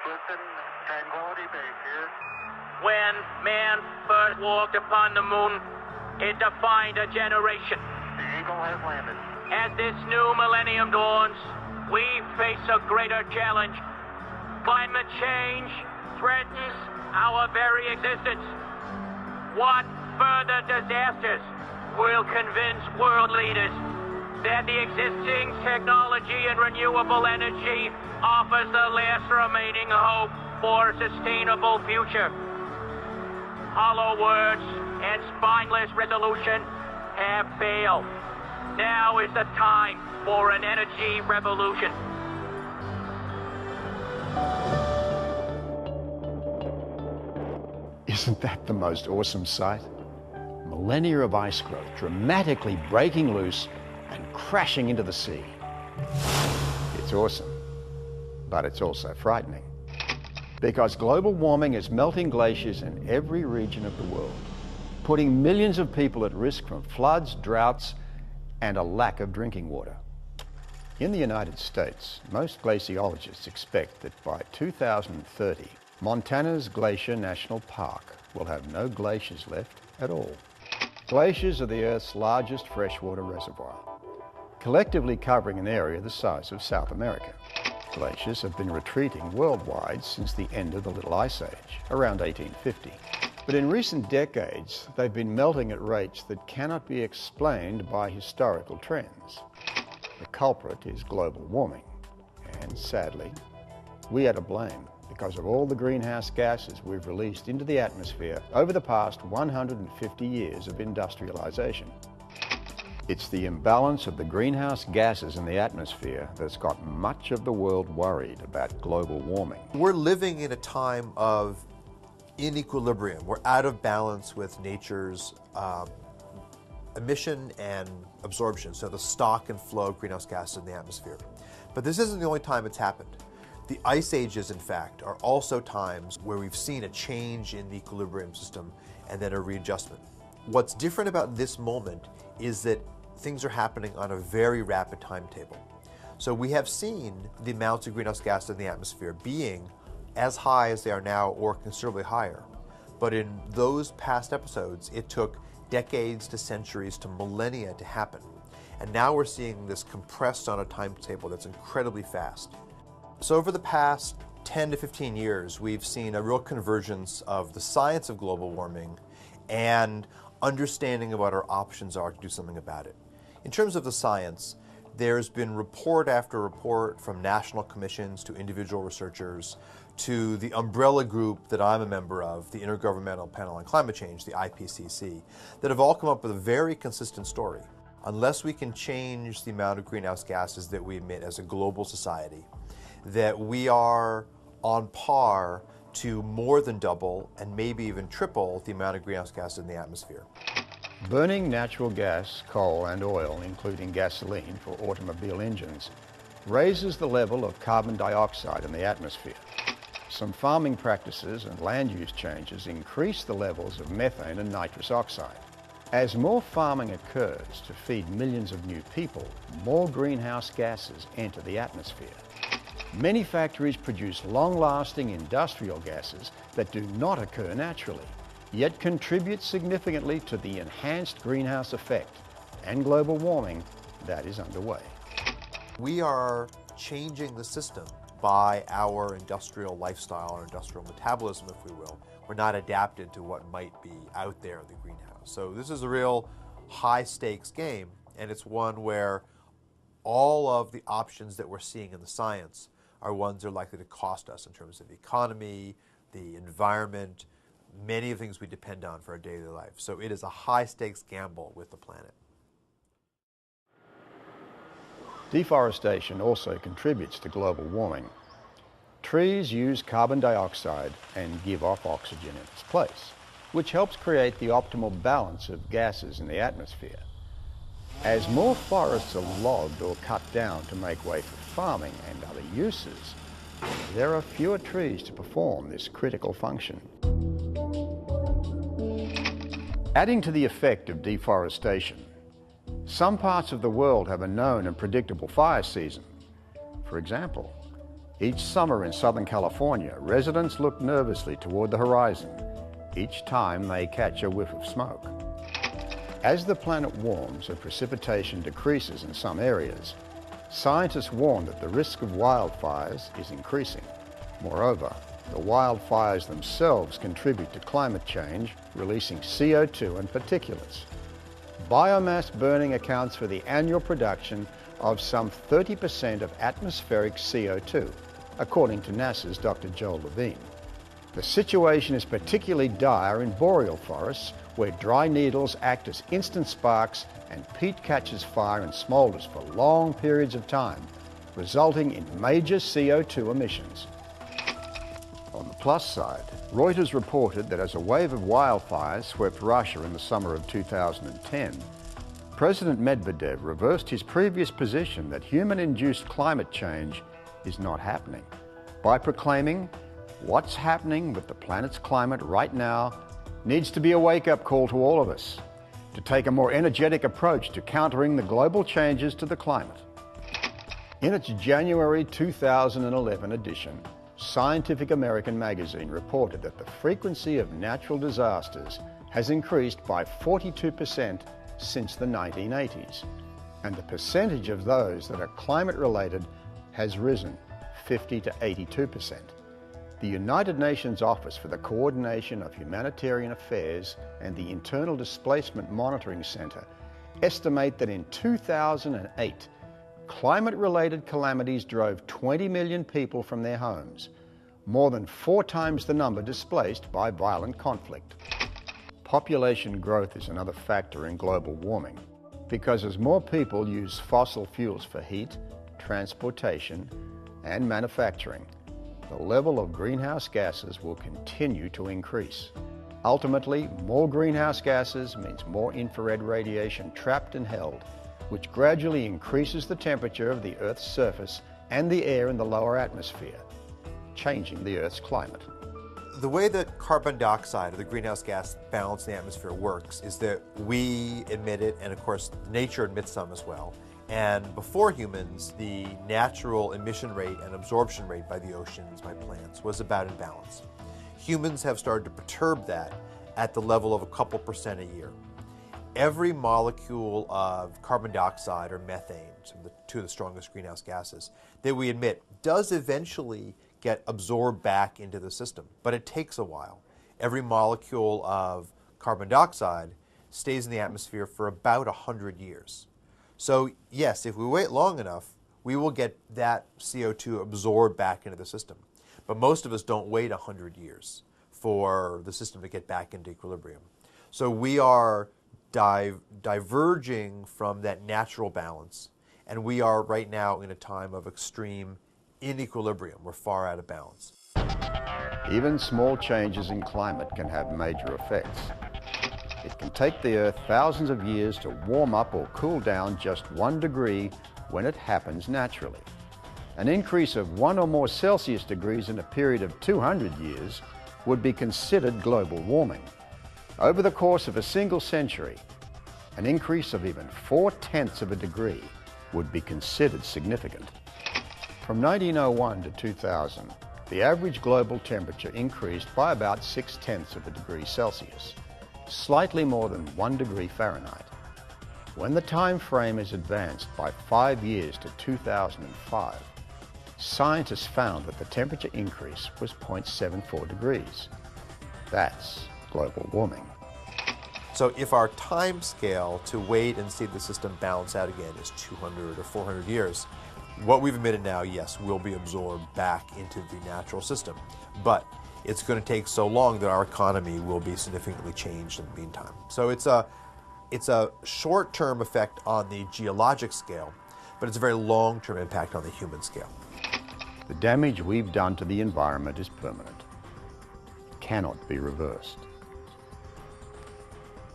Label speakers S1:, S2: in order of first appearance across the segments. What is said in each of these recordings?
S1: Listen, Tranquility Base here.
S2: When man first walked upon the moon, it defined a generation.
S1: The Eagle has landed.
S2: As this new millennium dawns, we face a greater challenge. Climate change threatens our very existence. What further disasters will convince world leaders that the existing technology and renewable energy offers the last remaining hope for a sustainable future? Hollow words and spineless resolution have failed. Now is the time for an energy revolution.
S3: Isn't that the most awesome sight? Millennia of ice growth dramatically breaking loose and crashing into the sea. It's awesome, but it's also frightening. Because global warming is melting glaciers in every region of the world, putting millions of people at risk from floods, droughts, and a lack of drinking water. In the United States, most glaciologists expect that by 2030, Montana's Glacier National Park will have no glaciers left at all. Glaciers are the Earth's largest freshwater reservoir, collectively covering an area the size of South America. Glaciers have been retreating worldwide since the end of the Little Ice Age, around 1850. But in recent decades, they've been melting at rates that cannot be explained by historical trends. The culprit is global warming, and sadly, we are to blame because of all the greenhouse gases we've released into the atmosphere over the past 150 years of industrialization. It's the imbalance of the greenhouse gases in the atmosphere that's got much of the world worried about global warming.
S4: We're living in a time of inequilibrium. We're out of balance with nature's emission and absorption, so the stock and flow of greenhouse gases in the atmosphere. But this isn't the only time it's happened. The ice ages, in fact, are also times where we've seen a change in the equilibrium system and then a readjustment. What's different about this moment is that things are happening on a very rapid timetable. So we have seen the amounts of greenhouse gas in the atmosphere being as high as they are now or considerably higher. But in those past episodes, it took decades to centuries to millennia to happen. And now we're seeing this compressed on a timetable that's incredibly fast. So over the past 10 to 15 years, we've seen a real convergence of the science of global warming and understanding of what our options are to do something about it. In terms of the science, there's been report after report from national commissions to individual researchers to the umbrella group that I'm a member of, the Intergovernmental Panel on Climate Change, the IPCC, that have all come up with a very consistent story. Unless we can change the amount of greenhouse gases that we emit as a global society, that we are on par to more than double and maybe even triple the amount of greenhouse gases in the atmosphere.
S3: Burning natural gas, coal and oil, including gasoline for automobile engines, raises the level of carbon dioxide in the atmosphere. Some farming practices and land use changes increase the levels of methane and nitrous oxide. As more farming occurs to feed millions of new people, more greenhouse gases enter the atmosphere. Many factories produce long-lasting industrial gases that do not occur naturally, yet contribute significantly to the enhanced greenhouse effect and global warming that is underway.
S4: We are changing the system by our industrial lifestyle, our industrial metabolism, if we will. We're not adapted to what might be out there in the greenhouse. So this is a real high-stakes game, and it's one where all of the options that we're seeing in the science are ones that are likely to cost us in terms of the economy, the environment, many of the things we depend on for our daily life. So it is a high-stakes gamble with the planet.
S3: Deforestation also contributes to global warming. Trees use carbon dioxide and give off oxygen in its place, which helps create the optimal balance of gases in the atmosphere. As more forests are logged or cut down to make way for farming and other uses, there are fewer trees to perform this critical function. Adding to the effect of deforestation, some parts of the world have a known and predictable fire season. For example, Each summer in Southern California, residents look nervously toward the horizon each time they catch a whiff of smoke. As the planet warms and precipitation decreases in some areas, scientists warn that the risk of wildfires is increasing. Moreover, the wildfires themselves contribute to climate change, releasing CO2 and particulates. Biomass burning accounts for the annual production of some 30% of atmospheric CO2, according to NASA's Dr. Joel Levine. The situation is particularly dire in boreal forests, where dry needles act as instant sparks and peat catches fire and smolders for long periods of time, resulting in major CO2 emissions. On the plus side, Reuters reported that as a wave of wildfires swept Russia in the summer of 2010, President Medvedev reversed his previous position that human-induced climate change is not happening by proclaiming, "What's happening with the planet's climate right now needs to be a wake-up call to all of us to take a more energetic approach to countering the global changes to the climate." In its January 2011 edition, Scientific American magazine reported that the frequency of natural disasters has increased by 42% since the 1980s, and the percentage of those that are climate-related has risen 50 to 82%. The United Nations Office for the Coordination of Humanitarian Affairs and the Internal Displacement Monitoring Center estimate that in 2008, climate-related calamities drove 20 million people from their homes, more than 4 times the number displaced by violent conflict. Population growth is another factor in global warming, because as more people use fossil fuels for heat, transportation, and manufacturing, the level of greenhouse gases will continue to increase. Ultimately, more greenhouse gases means more infrared radiation trapped and held, which gradually increases the temperature of the Earth's surface and the air in the lower atmosphere, changing the Earth's climate.
S4: The way that carbon dioxide, or the greenhouse gas balance in the atmosphere, works is that we emit it, and of course nature emits some as well. And before humans, the natural emission rate and absorption rate by the oceans, by plants, was about in balance. Humans have started to perturb that at the level of a couple % a year. Every molecule of carbon dioxide or methane, two of the strongest greenhouse gases, that we emit does eventually get absorbed back into the system, but it takes a while. Every molecule of carbon dioxide stays in the atmosphere for about 100 years. So yes, if we wait long enough, we will get that CO2 absorbed back into the system. But most of us don't wait 100 years for the system to get back into equilibrium. So we are diverging from that natural balance, and we are right now in a time of extreme inequilibrium. We're far out of balance.
S3: Even small changes in climate can have major effects. It can take the Earth thousands of years to warm up or cool down just 1 degree when it happens naturally. An increase of 1 or more Celsius degrees in a period of 200 years would be considered global warming. Over the course of a single century, an increase of even 4/10 of a degree would be considered significant. From 1901 to 2000, the average global temperature increased by about 6/10 of a degree Celsius, slightly more than 1 degree Fahrenheit. When the time frame is advanced by 5 years to 2005, scientists found that the temperature increase was 0.74 degrees. That's global warming.
S4: So if our time scale to wait and see the system balance out again is 200 or 400 years, what we've emitted now, yes, will be absorbed back into the natural system. But it's going to take so long that our economy will be significantly changed in the meantime. So it's a short-term effect on the geologic scale, but it's a very long-term impact on the human scale.
S3: The damage we've done to the environment is permanent. It cannot be reversed.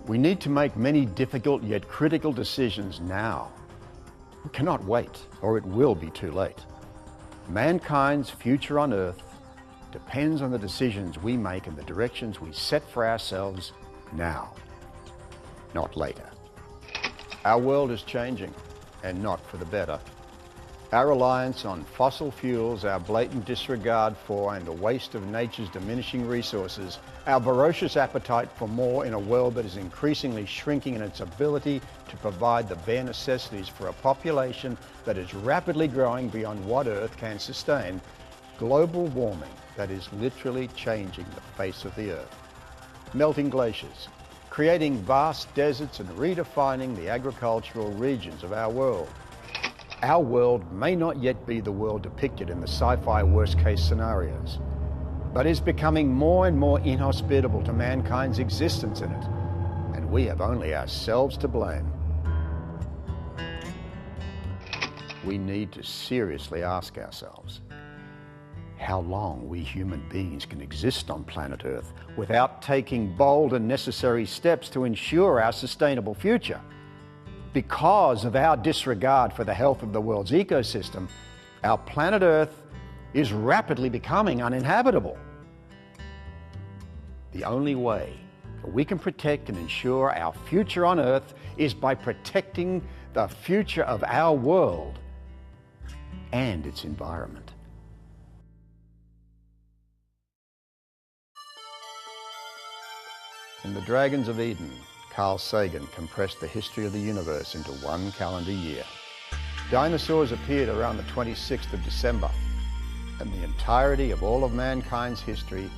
S3: We need to make many difficult yet critical decisions now. We cannot wait, or it will be too late. Mankind's future on Earth depends on the decisions we make and the directions we set for ourselves now, not later. Our world is changing, and not for the better. Our reliance on fossil fuels, our blatant disregard for and the waste of nature's diminishing resources, our voracious appetite for more in a world that is increasingly shrinking in its ability to provide the bare necessities for a population that is rapidly growing beyond what Earth can sustain, global warming that is literally changing the face of the Earth. Melting glaciers, creating vast deserts and redefining the agricultural regions of our world. Our world may not yet be the world depicted in the sci-fi worst-case scenarios, but is becoming more and more inhospitable to mankind's existence in it, and we have only ourselves to blame. We need to seriously ask ourselves how long we human beings can exist on planet Earth without taking bold and necessary steps to ensure our sustainable future. Because of our disregard for the health of the world's ecosystem, our planet Earth is rapidly becoming uninhabitable. The only way that we can protect and ensure our future on Earth is by protecting the future of our world and its environment. In The Dragons of Eden, Carl Sagan compressed the history of the universe into one calendar year. Dinosaurs appeared around the 26th of December, and the entirety of all of mankind's history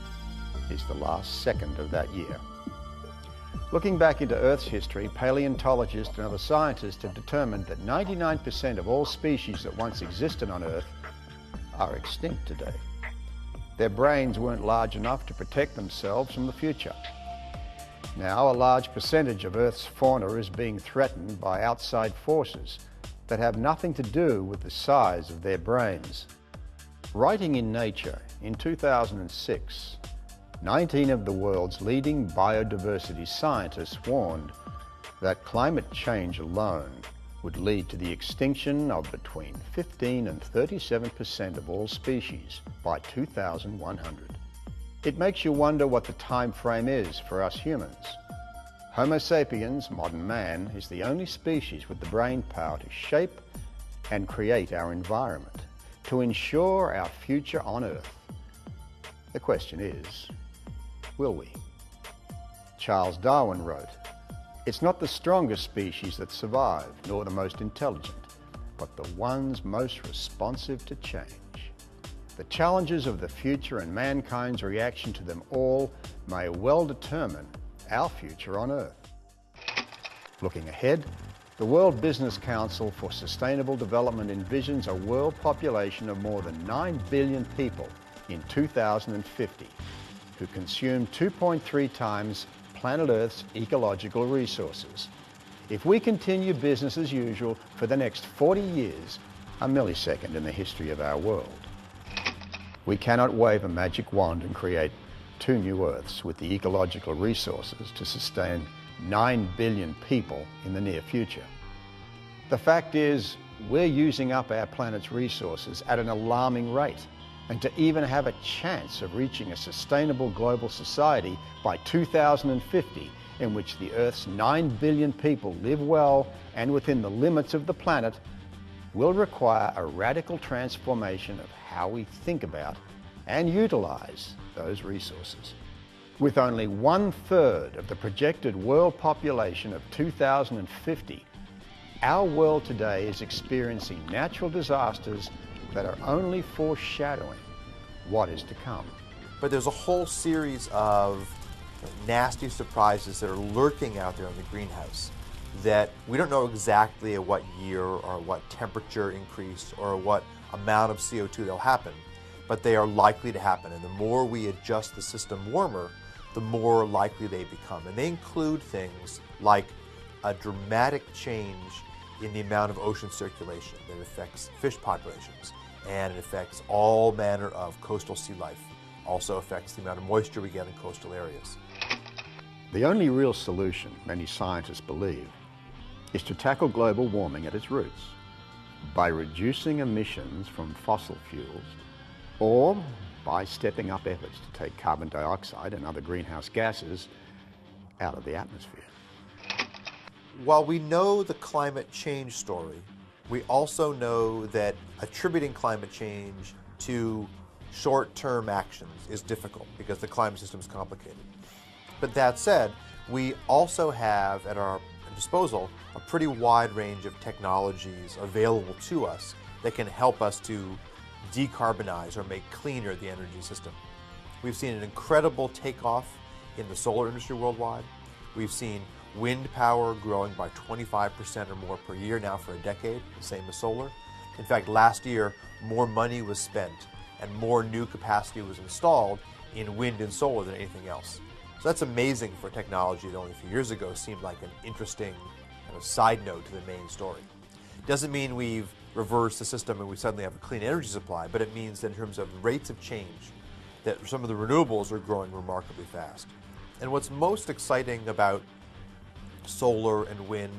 S3: is the last second of that year. Looking back into Earth's history, paleontologists and other scientists have determined that 99% of all species that once existed on Earth are extinct today. Their brains weren't large enough to protect themselves from the future. Now, a large percentage of Earth's fauna is being threatened by outside forces that have nothing to do with the size of their brains. Writing in Nature in 2006, 19 of the world's leading biodiversity scientists warned that climate change alone would lead to the extinction of between 15 and 37% of all species by 2100. It makes you wonder what the time frame is for us humans. Homo sapiens, modern man, is the only species with the brain power to shape and create our environment, to ensure our future on Earth. The question is, will we? Charles Darwin wrote, "It's not the strongest species that survive, nor the most intelligent, but the ones most responsive to change." The challenges of the future and mankind's reaction to them all may well determine our future on Earth. Looking ahead, the World Business Council for Sustainable Development envisions a world population of more than 9 billion people in 2050, who consume 2.3 times planet Earth's ecological resources. If we continue business as usual for the next 40 years, a millisecond in the history of our world. We cannot wave a magic wand and create 2 new Earths with the ecological resources to sustain 9 billion people in the near future. The fact is, we're using up our planet's resources at an alarming rate, and to even have a chance of reaching a sustainable global society by 2050, in which the Earth's 9 billion people live well and within the limits of the planet, will require a radical transformation of how we think about and utilize those resources. With only 1/3 of the projected world population of 2050, our world today is experiencing natural disasters that are only foreshadowing what is to come.
S4: But there's a whole series of nasty surprises that are lurking out there in the greenhouse that we don't know exactly at what year or what temperature increase or what amount of CO2 that'll happen, but they are likely to happen. And the more we adjust the system warmer, the more likely they become. And they include things like a dramatic change in the amount of ocean circulation that affects fish populations, and it affects all manner of coastal sea life. Also affects the amount of moisture we get in coastal areas.
S3: The only real solution, many scientists believe, is to tackle global warming at its roots by reducing emissions from fossil fuels, or by stepping up efforts to take carbon dioxide and other greenhouse gases out of the atmosphere.
S4: While we know the climate change story, We also know that attributing climate change to short-term actions is difficult because the climate system is complicated. But that said, we also have at our disposal a pretty wide range of technologies available to us that can help us to decarbonize or make cleaner the energy system. We've seen an incredible takeoff in the solar industry worldwide. We've seen wind power growing by 25% or more per year now for a decade, the same as solar. In fact, last year, more money was spent and more new capacity was installed in wind and solar than anything else. So that's amazing for technology that only a few years ago seemed like an interesting kind of side note to the main story. Doesn't mean we've reversed the system and we suddenly have a clean energy supply, but it means that in terms of rates of change, that some of the renewables are growing remarkably fast. And what's most exciting about solar and wind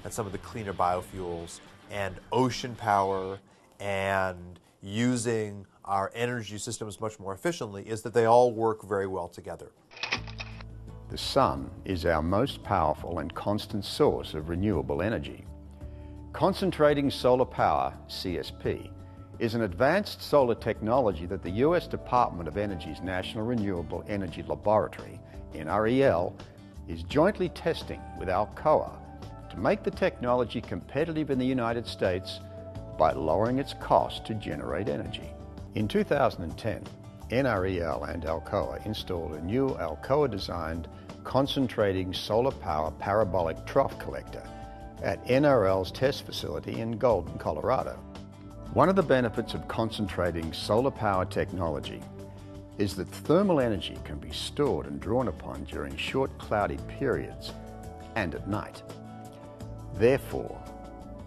S4: and some of the cleaner biofuels and ocean power and using our energy systems much more efficiently is that they all work very well together.
S3: The sun is our most powerful and constant source of renewable energy. Concentrating solar power, CSP, is an advanced solar technology that the US Department of Energy's National Renewable Energy Laboratory, NREL, is jointly testing with Alcoa to make the technology competitive in the United States by lowering its cost to generate energy. In 2010, NREL and Alcoa installed a new Alcoa-designed concentrating solar power parabolic trough collector at NRL's test facility in Golden, Colorado. One of the benefits of concentrating solar power technology is that thermal energy can be stored and drawn upon during short cloudy periods and at night. Therefore,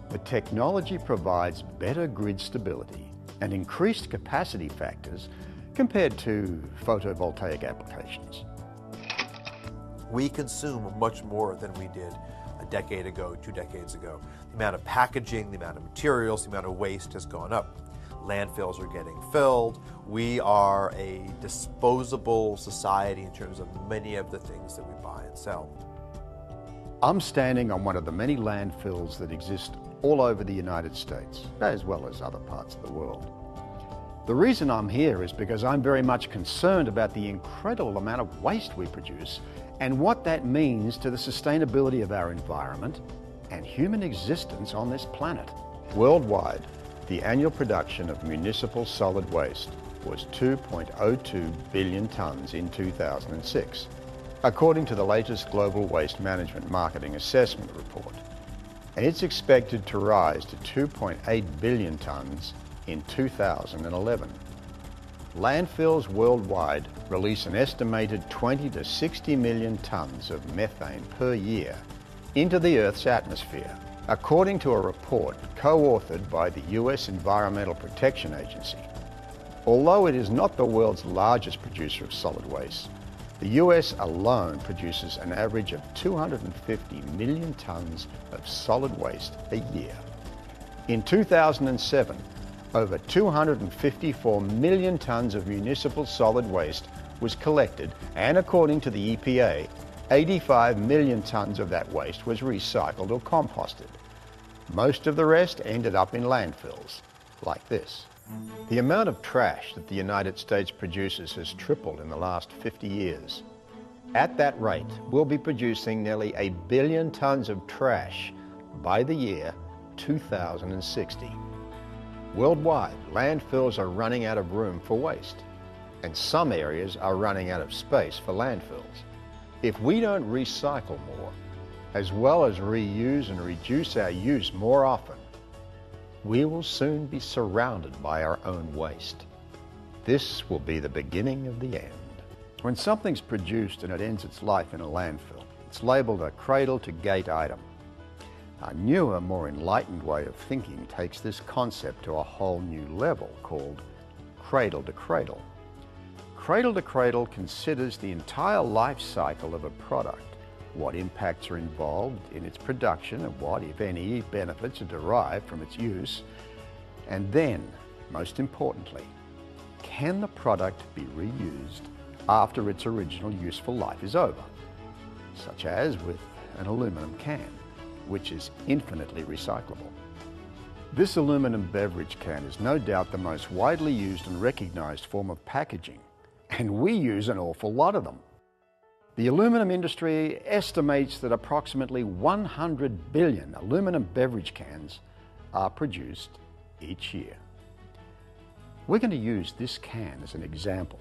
S3: the technology provides better grid stability and increased capacity factors compared to photovoltaic applications.
S4: We consume much more than we did a decade ago, 2 decades ago. The amount of packaging, the amount of materials, the amount of waste has gone up. Landfills are getting filled. We are a disposable society in terms of many of the things that we buy and sell.
S3: I'm standing on one of the many landfills that exist all over the United States, as well as other parts of the world. The reason I'm here is because I'm very much concerned about the incredible amount of waste we produce and what that means to the sustainability of our environment and human existence on this planet. Worldwide, the annual production of municipal solid waste was 2.02 billion tonnes in 2006, according to the latest Global Waste Management Marketing Assessment Report, and it's expected to rise to 2.8 billion tonnes in 2011. Landfills worldwide release an estimated 20 to 60 million tonnes of methane per year into the Earth's atmosphere, according to a report co-authored by the US Environmental Protection Agency. Although it is not the world's largest producer of solid waste, the US alone produces an average of 250 million tonnes of solid waste a year. In 2007, over 254 million tonnes of municipal solid waste was collected, and according to the EPA, 85 million tonnes of that waste was recycled or composted. Most of the rest ended up in landfills, like this. The amount of trash that the United States produces has tripled in the last 50 years. At that rate, we'll be producing nearly 1 billion tonnes of trash by the year 2060. Worldwide, landfills are running out of room for waste, and some areas are running out of space for landfills. If we don't recycle more, as well as reuse and reduce our use more often, we will soon be surrounded by our own waste. This will be the beginning of the end. When something's produced and it ends its life in a landfill, it's labelled a cradle-to-gate item. A newer, more enlightened way of thinking takes this concept to a whole new level called cradle-to-cradle. Cradle-to-cradle considers the entire life cycle of a product, what impacts are involved in its production and what, if any, benefits are derived from its use, and then, most importantly, can the product be reused after its original useful life is over, such as with an aluminum can, which is infinitely recyclable. This aluminum beverage can is no doubt the most widely used and recognized form of packaging, and we use an awful lot of them. The aluminum industry estimates that approximately 100 billion aluminum beverage cans are produced each year. We're going to use this can as an example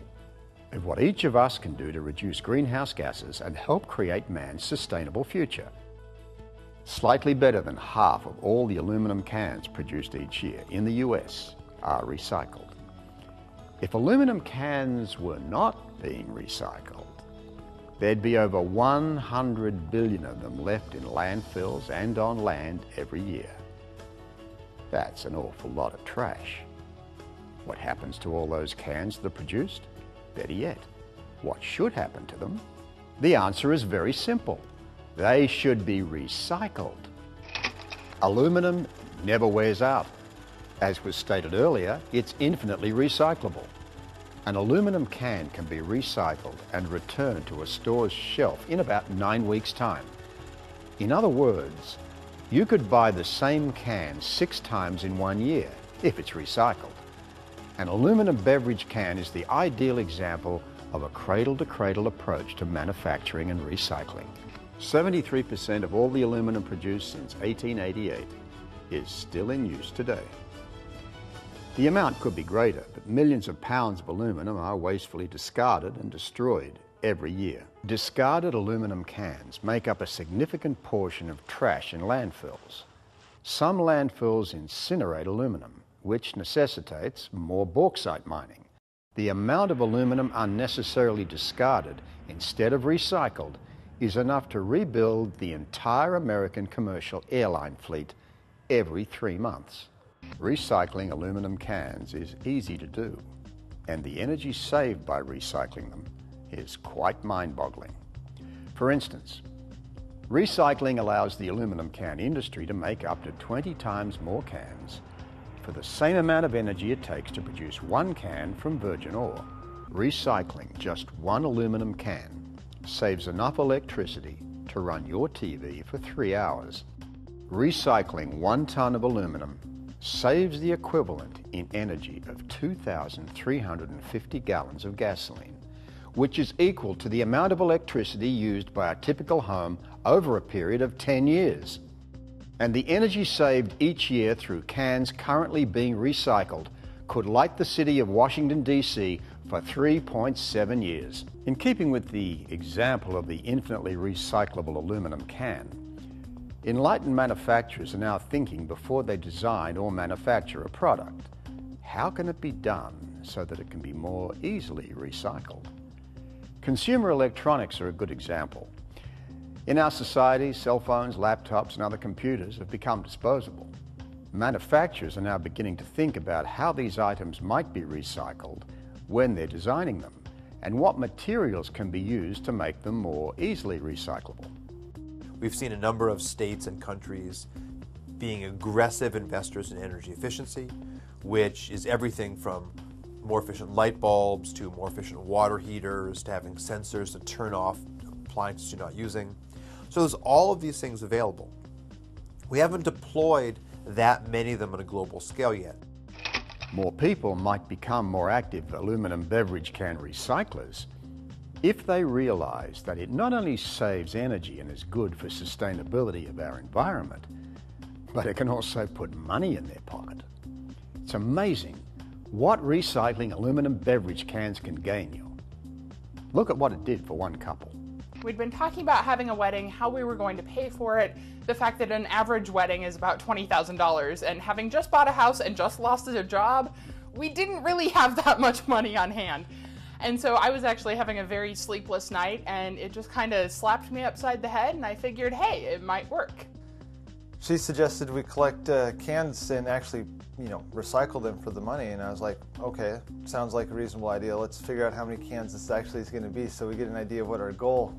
S3: of what each of us can do to reduce greenhouse gases and help create man's sustainable future. Slightly better than half of all the aluminum cans produced each year in the US are recycled. If aluminum cans were not being recycled, there'd be over 100 billion of them left in landfills and on land every year. That's an awful lot of trash. What happens to all those cans that are produced? Better yet, what should happen to them? The answer is very simple. They should be recycled. Aluminum never wears out. As was stated earlier, it's infinitely recyclable. An aluminum can can be recycled and returned to a store's shelf in about 9 weeks' time. In other words, you could buy the same can 6 times in 1 year if it's recycled. An aluminum beverage can is the ideal example of a cradle-to-cradle approach to manufacturing and recycling. 73% of all the aluminum produced since 1888 is still in use today. The amount could be greater, but millions of pounds of aluminum are wastefully discarded and destroyed every year. Discarded aluminum cans make up a significant portion of trash in landfills. Some landfills incinerate aluminum, which necessitates more bauxite mining. The amount of aluminum unnecessarily discarded instead of recycled is enough to rebuild the entire American commercial airline fleet every 3 months. Recycling aluminum cans is easy to do, and the energy saved by recycling them is quite mind-boggling. For instance, recycling allows the aluminum can industry to make up to 20 times more cans for the same amount of energy it takes to produce 1 can from virgin ore. Recycling just 1 aluminum can saves enough electricity to run your TV for 3 hours. Recycling 1 ton of aluminum saves the equivalent in energy of 2,350 gallons of gasoline, which is equal to the amount of electricity used by a typical home over a period of 10 years. And the energy saved each year through cans currently being recycled could light the city of Washington, D.C. for 3.7 years. In keeping with the example of the infinitely recyclable aluminum can, enlightened manufacturers are now thinking before they design or manufacture a product. How can it be done so that it can be more easily recycled? Consumer electronics are a good example. In our society, cell phones, laptops, and other computers have become disposable. Manufacturers are now beginning to think about how these items might be recycled when they're designing them, and what materials can be used to make them more easily recyclable.
S4: We've seen a number of states and countries being aggressive investors in energy efficiency, which is everything from more efficient light bulbs to more efficient water heaters to having sensors to turn off appliances you're not using. So there's all of these things available. We haven't deployed that many of them on a global scale yet.
S3: More people might become more active aluminum beverage can recyclers if they realize that it not only saves energy and is good for sustainability of our environment, but it can also put money in their pocket. It's amazing what recycling aluminum beverage cans can gain you. Look at what it did for one couple.
S5: We'd been talking about having a wedding, how we were going to pay for it, the fact that an average wedding is about $20,000, and having just bought a house and just lost a job, we didn't really have that much money on hand. And so I was actually having a very sleepless night, and it just kind of slapped me upside the head, and I figured, hey, it might work.
S6: She suggested we collect cans and actually, recycle them for the money, and I was like, okay, sounds like a reasonable idea. Let's figure out how many cans this actually is going to be so we get an idea of what our goal,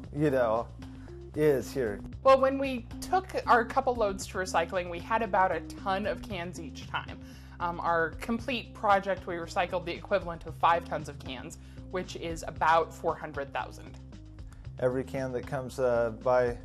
S6: is here.
S5: Well, when we took our couple loads to recycling, we had about a ton of cans each time. Our complete project, we recycled the equivalent of 5 tons of cans, which is about 400,000.
S6: Every can that comes by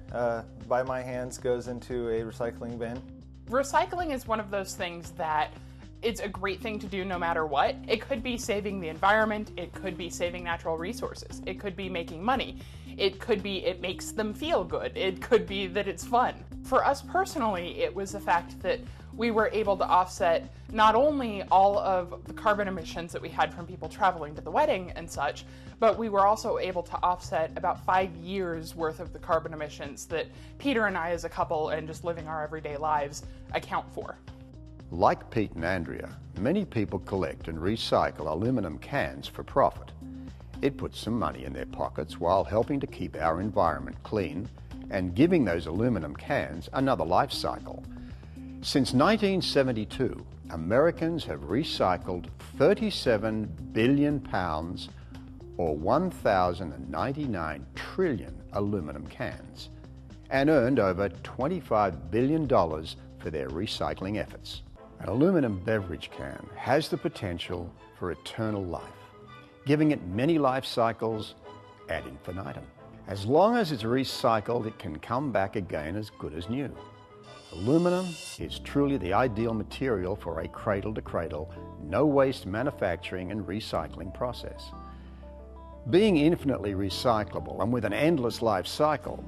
S6: my hands goes into a recycling bin.
S5: Recycling is one of those things that it's a great thing to do no matter what. It could be saving the environment, it could be saving natural resources, it could be making money, it could be it makes them feel good, it could be that it's fun. For us personally, it was the fact that we were able to offset not only all of the carbon emissions that we had from people traveling to the wedding and such, but we were also able to offset about 5 years worth of the carbon emissions that Peter and I as a couple and just living our everyday lives account for.
S3: Like Pete and Andrea, many people collect and recycle aluminum cans for profit. It puts some money in their pockets while helping to keep our environment clean and giving those aluminum cans another life cycle. Since 1972, Americans have recycled 37 billion pounds or 1,099 trillion aluminum cans and earned over $25 billion for their recycling efforts. An aluminum beverage can has the potential for eternal life, giving it many life cycles ad infinitum. As long as it's recycled, it can come back again as good as new. Aluminum is truly the ideal material for a cradle-to-cradle, no-waste manufacturing and recycling process. Being infinitely recyclable and with an endless life cycle,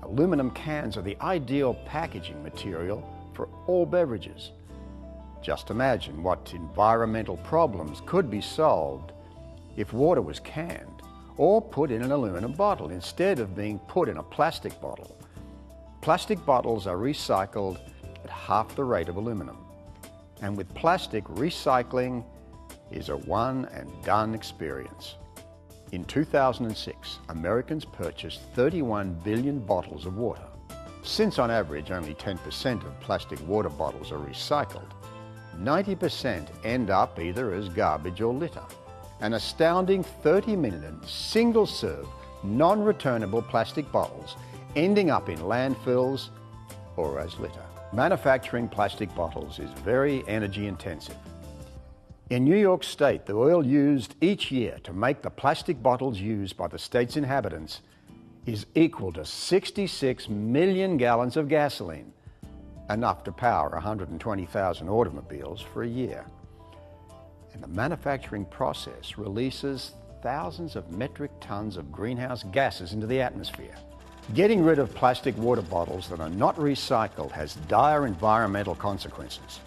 S3: aluminum cans are the ideal packaging material for all beverages. Just imagine what environmental problems could be solved if water was canned or put in an aluminum bottle instead of being put in a plastic bottle. Plastic bottles are recycled at half the rate of aluminum. And with plastic, recycling is a one and done experience. In 2006, Americans purchased 31 billion bottles of water. Since on average only 10% of plastic water bottles are recycled, 90% end up either as garbage or litter. An astounding 30 million single-serve, non-returnable plastic bottles ending up in landfills or as litter. Manufacturing plastic bottles is very energy intensive. In New York State, the oil used each year to make the plastic bottles used by the state's inhabitants is equal to 66 million gallons of gasoline, enough to power 120,000 automobiles for a year. And the manufacturing process releases thousands of metric tons of greenhouse gases into the atmosphere. Getting rid of plastic water bottles that are not recycled has dire environmental consequences.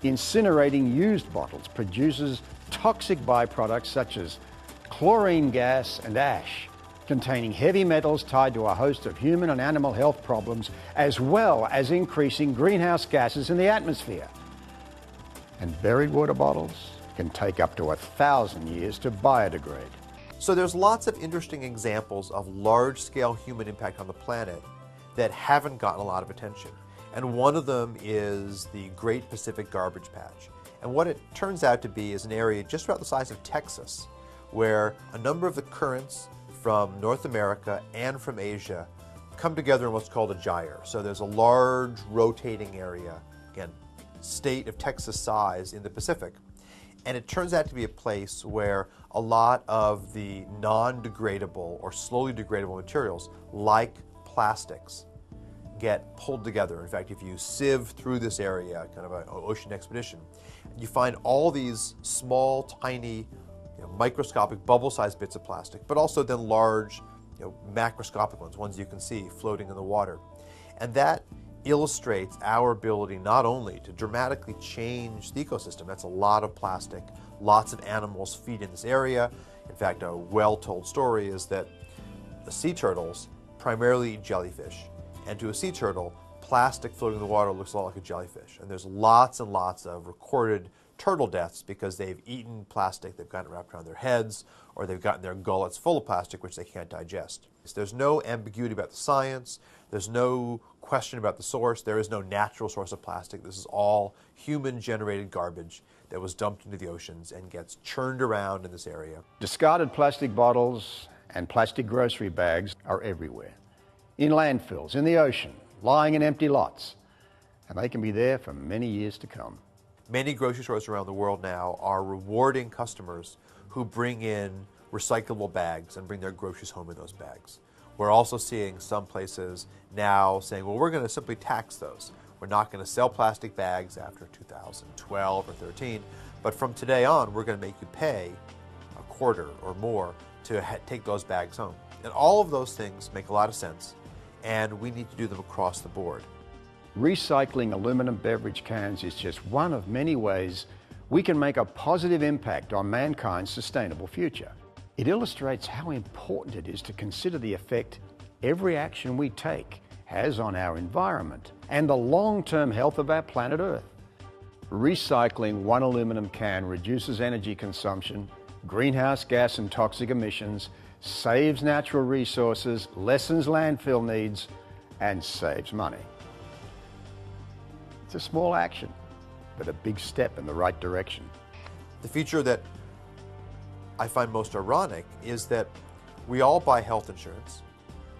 S3: Incinerating used bottles produces toxic byproducts such as chlorine gas and ash, containing heavy metals tied to a host of human and animal health problems, as well as increasing greenhouse gases in the atmosphere. And buried water bottles can take up to 1,000 years to biodegrade.
S4: So there's lots of interesting examples of large-scale human impact on the planet that haven't gotten a lot of attention. And one of them is the Great Pacific Garbage Patch. And what it turns out to be is an area just about the size of Texas, where a number of the currents from North America and from Asia come together in what's called a gyre. So there's a large rotating area, again, state of Texas size in the Pacific. And it turns out to be a place where a lot of the non-degradable or slowly degradable materials, like plastics, get pulled together. In fact, if you sieve through this area, kind of an ocean expedition, you find all these small, tiny, microscopic bubble-sized bits of plastic, but also then large, macroscopic ones you can see floating in the water. And that illustrates our ability not only to dramatically change the ecosystem, that's a lot of plastic, lots of animals feed in this area. In fact, a well-told story is that the sea turtles primarily eat jellyfish. And to a sea turtle, plastic floating in the water looks a lot like a jellyfish. And there's lots and lots of recorded turtle deaths because they've eaten plastic, they've gotten it wrapped around their heads, or they've gotten their gullets full of plastic which they can't digest. So there's no ambiguity about the science, there's no question about the source, there is no natural source of plastic. This is all human-generated garbage that was dumped into the oceans and gets churned around in this area.
S3: Discarded plastic bottles and plastic grocery bags are everywhere. In landfills, in the ocean, lying in empty lots, and they can be there for many years to come.
S4: Many grocery stores around the world now are rewarding customers who bring in recyclable bags and bring their groceries home in those bags. We're also seeing some places now saying, well, we're going to simply tax those. We're not going to sell plastic bags after 2012 or 13, but from today on, we're going to make you pay a quarter or more to take those bags home. And all of those things make a lot of sense, and we need to do them across the board.
S3: Recycling aluminum beverage cans is just one of many ways we can make a positive impact on mankind's sustainable future. It illustrates how important it is to consider the effect every action we take has on our environment and the long-term health of our planet Earth. Recycling one aluminum can reduces energy consumption, greenhouse gas and toxic emissions, saves natural resources, lessens landfill needs, and saves money. It's a small action, but a big step in the right direction.
S4: The feature that I find most ironic is that we all buy health insurance.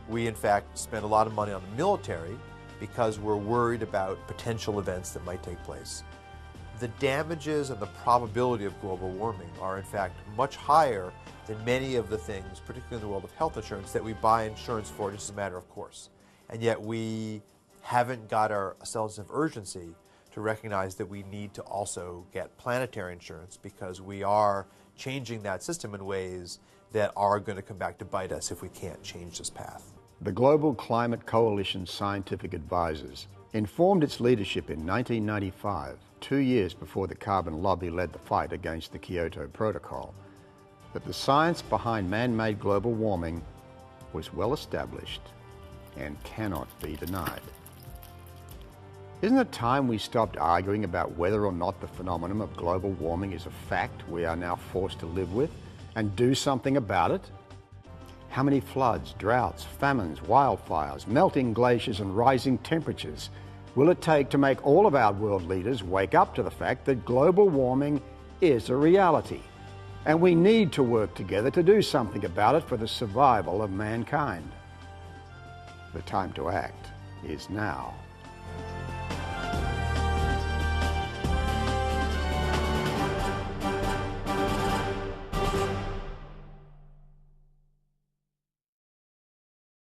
S4: We, in fact, spend a lot of money on the military because we're worried about potential events that might take place. The damages and the probability of global warming are, in fact, much higher than many of the things, particularly in the world of health insurance, that we buy insurance for just as a matter of course. And yet we haven't got our sense of urgency to recognize that we need to also get planetary insurance, because we are changing that system in ways that are going to come back to bite us if we can't change this path.
S3: The Global Climate Coalition's scientific advisors informed its leadership in 1995, 2 years before the carbon lobby led the fight against the Kyoto Protocol, that the science behind man-made global warming was well established and cannot be denied. Isn't it time we stopped arguing about whether or not the phenomenon of global warming is a fact we are now forced to live with and do something about it? How many floods, droughts, famines, wildfires, melting glaciers and rising temperatures will it take to make all of our world leaders wake up to the fact that global warming is a reality, and we need to work together to do something about it for the survival of mankind? The time to act is now.